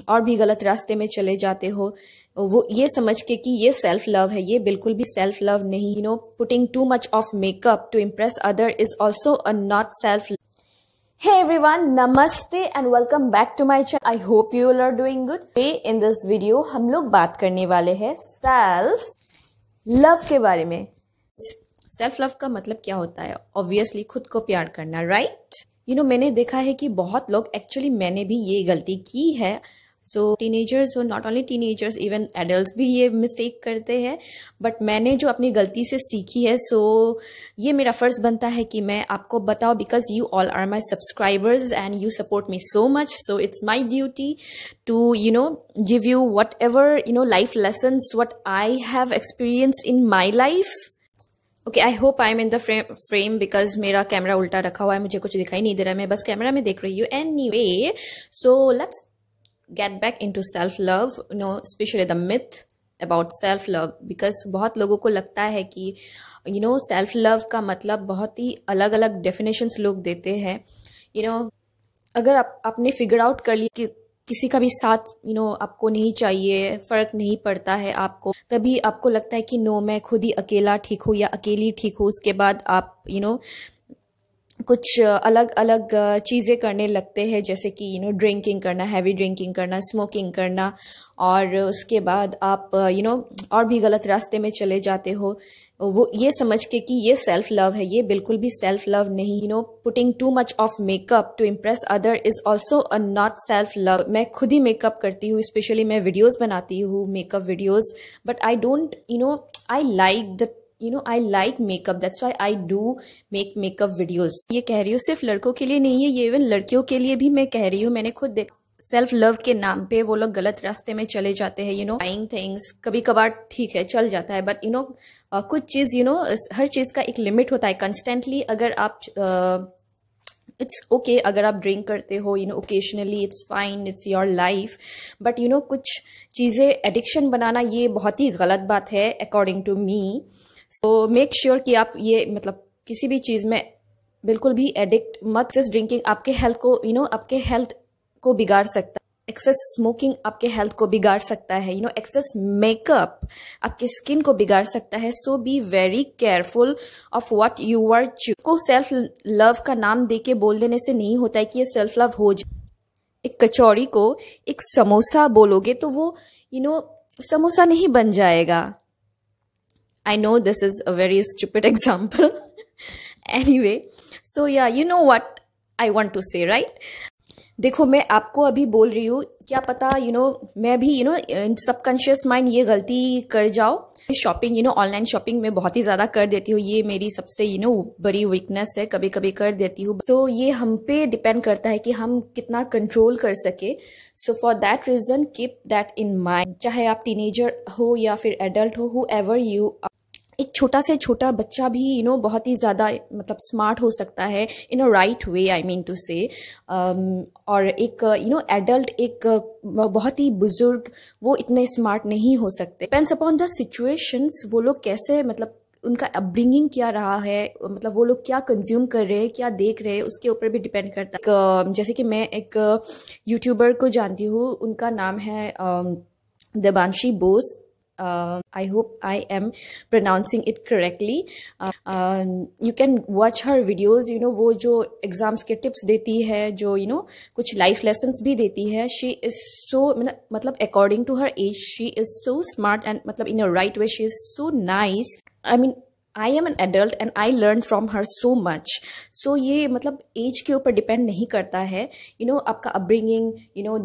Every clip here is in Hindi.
और भी गलत रास्ते में चले जाते हो, वो ये समझ के कि ये सेल्फ लव है। ये बिल्कुल भी सेल्फ लव नहीं। Putting too much of makeup to impress other is also a not self. Hey everyone, Namaste and welcome back to my channel. I hope you all are doing good. Today in this video हम लोग बात करने वाले हैं सेल्फ लव के बारे में। सेल्फ लव का मतलब क्या होता है? ऑब्वियसली खुद को प्यार करना, राइट? मैंने देखा है कि बहुत लोग, एक्चुअली मैंने भी ये गलती की है। सो टीनेजर्स और not only teenagers, even adults भी ये मिस्टेक करते हैं। बट मैंने जो अपनी गलती से सीखी है, सो ये मेरा फर्ज बनता है कि मैं आपको बताऊं, because you all are my subscribers and you support me so much. So it's my duty to give you whatever life lessons what I have experience in my life. Okay, I hope I am in the frame because मेरा कैमरा उल्टा रखा हुआ है, मुझे कुछ दिखाई नहीं दे रहा है, मैं बस कैमरा में देख रही हूँ। Anyway, so let's get back into self love, especially the myth about self love, because बहुत लोगों को लगता है कि self love का मतलब बहुत ही अलग अलग definitions लोग देते हैं। अगर आपने फिगर आउट कर लिया कि किसी का भी साथ आपको नहीं चाहिए, फर्क नहीं पड़ता है आपको, तभी आपको लगता है कि नो, मैं खुद ही अकेला ठीक हूँ या अकेली ठीक हूँ। उसके बाद आप कुछ अलग अलग चीज़ें करने लगते हैं, जैसे कि ड्रिंकिंग करना, हैवी ड्रिंकिंग करना, स्मोकिंग करना, और उसके बाद आप और भी गलत रास्ते में चले जाते हो, वो ये समझ के कि ये सेल्फ लव है। ये बिल्कुल भी सेल्फ लव नहीं। Putting too much of makeup to impress other is also a not self love. मैं खुद ही मेकअप करती हूँ, स्पेशली मैं वीडियोज बनाती हूँ, makeup videos, but I don't I like the I like makeup. That's why I do make makeup videos. ये कह रही हूँ सिर्फ लड़कों के लिए नहीं है, ये इवन लड़कियों के लिए भी मैं कह रही हूँ। मैंने खुद देखा, सेल्फ लव के नाम पे वो लोग गलत रास्ते में चले जाते हैं। बाइंग थिंग्स कभी कभार ठीक है, चल जाता है, बट कुछ चीज हर चीज का एक लिमिट होता है। कंस्टेंटली अगर आप इट्स ओके अगर आप ड्रिंक करते हो, occasionally, it's fine, it's your life, but कुछ चीजें एडिक्शन बनाना ये बहुत ही गलत बात है according to me. So make sure कि आप ये किसी भी चीज में बिल्कुल भी एडिक्ट मत। एक्सेस ड्रिंकिंग आपके हेल्थ को आपके हेल्थ को बिगाड़ सकता है। एक्सेस स्मोकिंग आपके हेल्थ को बिगाड़ सकता है। एक्सेस मेकअप आपके स्किन को बिगाड़ सकता है। So be very careful of what you are choose. को सेल्फ लव का नाम देके बोल देने से नहीं होता है कि ये सेल्फ लव हो जाए। एक कचौड़ी को एक समोसा बोलोगे तो वो समोसा नहीं बन जाएगा। I know this is a very stupid example. Anyway, so yeah, you know what I want to say, right? देखो, मैं आपको अभी बोल रही हूँ, क्या पता मैं भी सबकॉन्शियस माइंड ये गलती कर जाओ। शॉपिंग ऑनलाइन शॉपिंग में बहुत ही ज्यादा कर देती हूँ, ये मेरी सबसे बड़ी वीकनेस है, कभी कभी कर देती हूँ। सो ये हम पे डिपेंड करता है कि हम कितना कंट्रोल कर सके। So for that reason keep that in mind. चाहे आप टीनेजर हो या फिर एडल्ट हो, हूएवर यू, एक छोटा से छोटा बच्चा भी बहुत ही ज्यादा स्मार्ट हो सकता है in a right way, I mean to say. और एक एडल्ट, एक बहुत ही बुजुर्ग, वो इतने स्मार्ट नहीं हो सकते। डिपेंड्स अपॉन द सिचुएशंस, वो लोग कैसे उनका अपब्रिंगिंग क्या रहा है, वो लोग क्या कंज्यूम कर रहे हैं, क्या देख रहे हैं, उसके ऊपर भी डिपेंड करता है। जैसे कि मैं एक यूट्यूबर को जानती हूँ, उनका नाम है Devanshi Bose. I hope I am pronouncing it correctly. You can watch her videos. वो जो एग्जाम्स के टिप्स देती है, जो कुछ लाइफ लेसन्स भी देती है। She is so according to her age, she is so smart and in a right way, she is so nice. I mean, I am an adult and I learned from her so much. So ये एज के ऊपर डिपेंड नहीं करता है। आपका upbringing,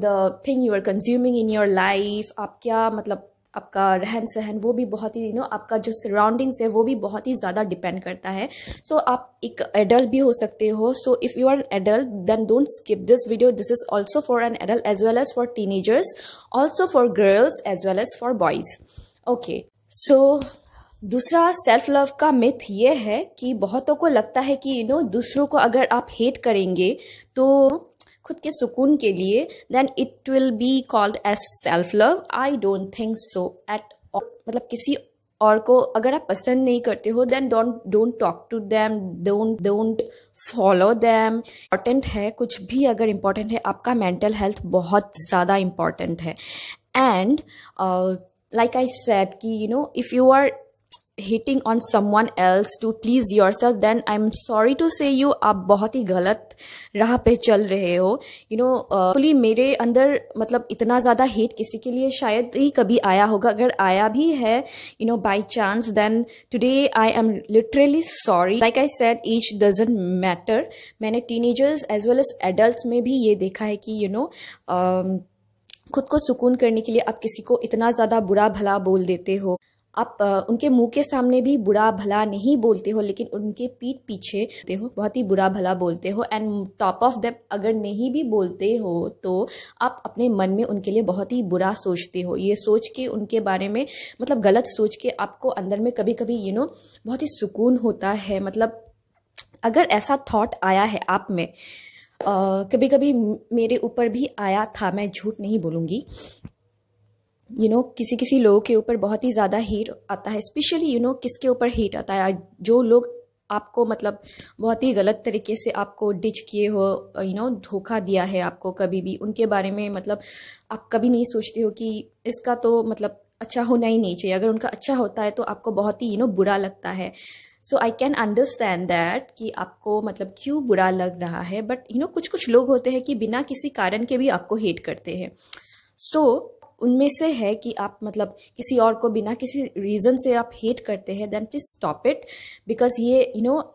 the thing you are consuming in your life, आप क्या आपका रहन सहन, वो भी बहुत ही आपका जो सराउंडिंग्स है वो भी बहुत ही ज़्यादा डिपेंड करता है। सो आप एक एडल्ट भी हो सकते हो। So if you are an adult, then don't skip this video. This is also for an adult as well as for teenagers, also for girls as well as for boys. Okay, so दूसरा सेल्फ लव का मिथ ये है कि बहुतों को लगता है कि दूसरों को अगर आप हेट करेंगे तो खुद के सुकून के लिए, then it will be called as self love. I don't think so at all. किसी और को अगर आप पसंद नहीं करते हो then don't talk to them, don't follow them. Important है, कुछ भी अगर इम्पॉर्टेंट है, आपका मेंटल हेल्थ बहुत ज़्यादा इम्पॉर्टेंट है। एंड लाइक आई सेड कि if you are hating on someone else to please yourself, then I'm sorry to say you, आप बहुत ही गलत राह पे चल रहे हो। फुली मेरे अंदर मतलब इतना ज़्यादा हेट किसी के लिए शायद ही कभी आया होगा। अगर आया भी है by chance, then today I am literally sorry. Like I said, age doesn't matter. मैंने teenagers as well as adults में भी ये देखा है कि खुद को सुकून करने के लिए आप किसी को इतना ज़्यादा बुरा भला बोल देते हो। आप उनके मुंह के सामने भी बुरा भला नहीं बोलते हो, लेकिन उनके पीठ पीछे हो बहुत ही बुरा भला बोलते हो। एंड टॉप ऑफ दैट, अगर नहीं भी बोलते हो तो आप अपने मन में उनके लिए बहुत ही बुरा सोचते हो। ये सोच के उनके बारे में मतलब गलत सोच के आपको अंदर में कभी कभी बहुत ही सुकून होता है। मतलब अगर ऐसा थॉट आया है आप में, कभी कभी मेरे ऊपर भी आया था, मैं झूठ नहीं बोलूँगी। किसी किसी लोगों के ऊपर बहुत ही ज़्यादा हेट आता है, स्पेशली किसके ऊपर हेट आता है, जो लोग आपको मतलब बहुत ही गलत तरीके से आपको डिच किए हो, धोखा दिया है आपको। कभी भी उनके बारे में मतलब आप कभी नहीं सोचते हो कि इसका तो मतलब अच्छा होना ही नहीं चाहिए। अगर उनका अच्छा होता है तो आपको बहुत ही बुरा लगता है। सो आई कैन अंडरस्टैंड दैट कि आपको मतलब क्यों बुरा लग रहा है। बट कुछ कुछ लोग होते हैं कि बिना किसी कारण के भी आपको हेट करते हैं। सो उनमें से है कि आप मतलब किसी और को बिना किसी रीज़न से आप हेट करते हैं, then please stop it. Because ये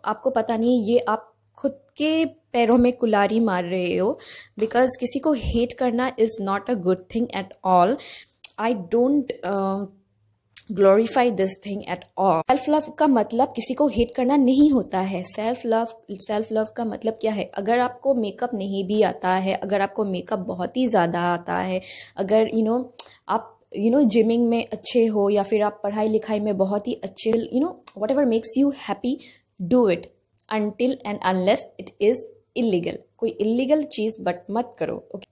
आपको पता नहीं, ये आप खुद के पैरों में कुल्हाड़ी मार रहे हो। बिकॉज किसी को हेट करना is not a good thing at all. I don't glorify this thing at all. Self love का मतलब किसी को हेट करना नहीं होता है। सेल्फ लव का मतलब क्या है? अगर आपको मेकअप नहीं भी आता है, अगर आपको मेकअप बहुत ही ज़्यादा आता है, अगर आप जिमिंग में अच्छे हो, या फिर आप पढ़ाई लिखाई में बहुत ही अच्छे, whatever makes you happy, do it until and unless it is illegal. कोई इलीगल चीज़ बट मत करो, okay?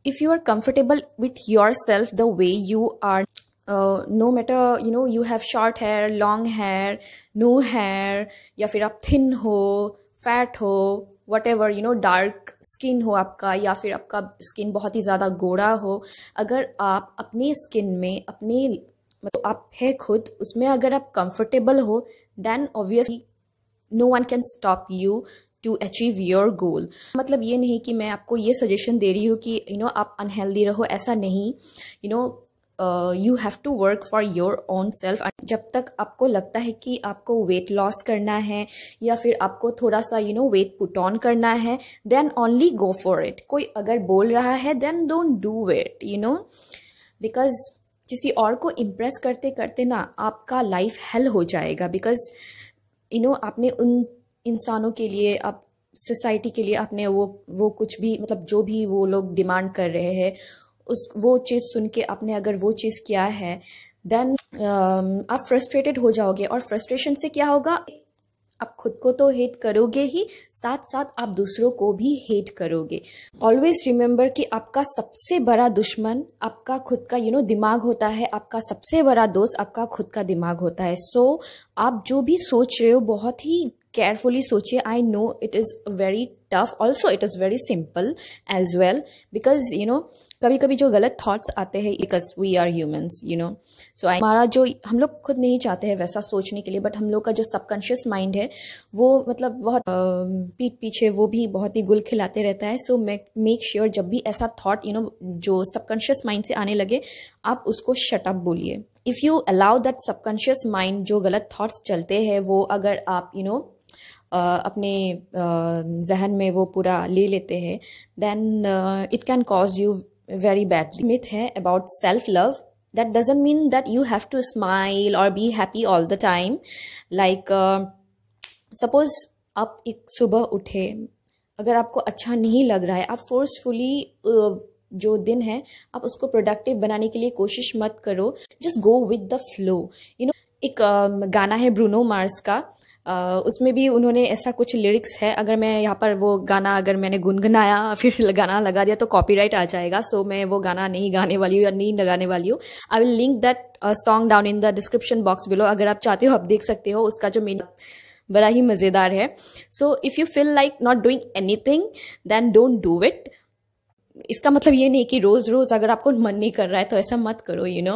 If you are comfortable with yourself the way you are, no matter you have short hair, long hair, no hair, या फिर आप थिन हो, फैट हो, वट एवर डार्क स्किन हो आपका, या फिर आपका स्किन बहुत ही ज़्यादा गोरा हो, अगर आप अपनी स्किन में अपने मतलब आप है खुद उसमें अगर आप कंफर्टेबल हो, then obviously no one can stop you to achieve your goal. मतलब ये नहीं कि मैं आपको ये सजेशन दे रही हूँ कि आप अनहेल्दी रहो, ऐसा नहीं। You have to work for your own self. जब तक आपको लगता है कि आपको वेट लॉस करना है, या फिर आपको थोड़ा सा वेट पुट ऑन करना है, then only go for it. कोई अगर बोल रहा है then don't do it, because किसी और को इम्प्रेस करते करते ना आपका लाइफ हेल हो जाएगा। बिकॉज आपने उन इंसानों के लिए, आप सोसाइटी के लिए आपने वो कुछ भी मतलब जो भी वो लोग डिमांड कर रहे हैं, वो चीज़ सुन के आपने अगर वो चीज़ किया है, देन आप फ्रस्ट्रेटेड हो जाओगे। और फ्रस्ट्रेशन से क्या होगा? आप खुद को तो हेट करोगे ही, साथ साथ आप दूसरों को भी हेट करोगे। ऑलवेज रिमेंबर कि आपका सबसे बड़ा दुश्मन आपका खुद का दिमाग होता है। आपका सबसे बड़ा दोस्त आपका खुद का दिमाग होता है। सो आप जो भी सोच रहे हो बहुत ही केयरफुली सोचिए। I know it is very tough, also it is very simple as well, because कभी कभी जो गलत थॉट्स आते हैं, because we are humans, so हमारा जो हम लोग खुद नहीं चाहते हैं वैसा सोचने के लिए, बट हम लोग का जो सबकॉन्शियस माइंड है वो मतलब बहुत पीठ पीछे वो भी बहुत ही गुल खिलाते रहता है। सो मेक श्योर जब भी ऐसा थॉट जो सबकॉन्शियस माइंड से आने लगे, आप उसको शट अप बोलिए। If you allow that subconscious mind, जो गलत थॉट्स चलते हैं वो अगर आप अपने जहन में वो पूरा ले लेते हैं, then it can cause you very badly. Myth है about self love, that doesn't mean that you have to smile or be happy all the time. Like suppose आप एक सुबह उठे, अगर आपको अच्छा नहीं लग रहा है, आप फोर्सफुली जो दिन है आप उसको प्रोडक्टिव बनाने के लिए कोशिश मत करो। Just go with the flow. एक गाना है ब्रूनो मार्स का, उसमें भी उन्होंने ऐसा कुछ लिरिक्स है, अगर मैं यहाँ पर वो गाना अगर मैंने गुनगुनाया फिर गाना लगा दिया तो कॉपीराइट आ जाएगा, सो मैं वो गाना नहीं गाने वाली हूँ या नहीं लगाने वाली हूँ। I will link that song down in the description box below, अगर आप चाहते हो आप देख सकते हो, उसका जो मीनिंग बड़ा ही मज़ेदार है। So if you feel like not doing anything then don't do it. इसका मतलब ये नहीं कि रोज़ रोज़ अगर आपको मन नहीं कर रहा है तो ऐसा मत करो, यू नो।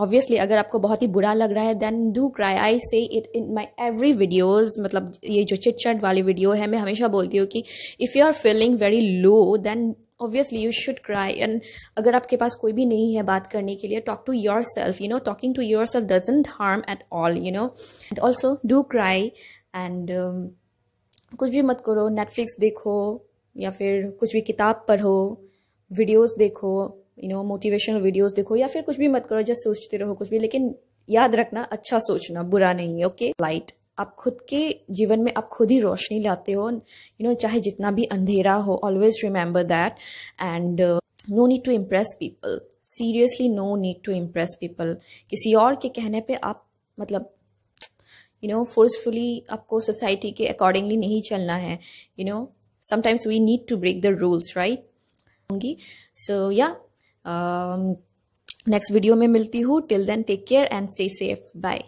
ऑब्वियसली अगर आपको बहुत ही बुरा लग रहा है then do cry. I say it in my every videos, मतलब ये जो चिट चैट वाली वीडियो है मैं हमेशा बोलती हूँ कि if you are feeling very low then obviously you should cry. And अगर आपके पास कोई भी नहीं है बात करने के लिए, talk to yourself, you know, talking to yourself doesn't harm at all, you know. And also do cry and कुछ भी मत करो, नेटफ्लिक्स देखो या फिर कुछ भी किताब पढ़ो, वीडियोस देखो, यू नो, मोटिवेशनल वीडियोस देखो, या फिर कुछ भी मत करो, जस्ट सोचते रहो कुछ भी, लेकिन याद रखना अच्छा सोचना, बुरा नहीं है, ओके। लाइट, आप खुद के जीवन में आप खुद ही रोशनी लाते हो, यू नो, चाहे जितना भी अंधेरा हो, always remember that. And no need to impress people, seriously no need to impress people. किसी और के कहने पे आप मतलब यू नो फोर्सफुली आपको सोसाइटी के अकॉर्डिंगली नहीं चलना है, you know. Sometimes we need to break the rules, right? So yeah, next video में मिलती हूँ. Till then, take care and stay safe. Bye.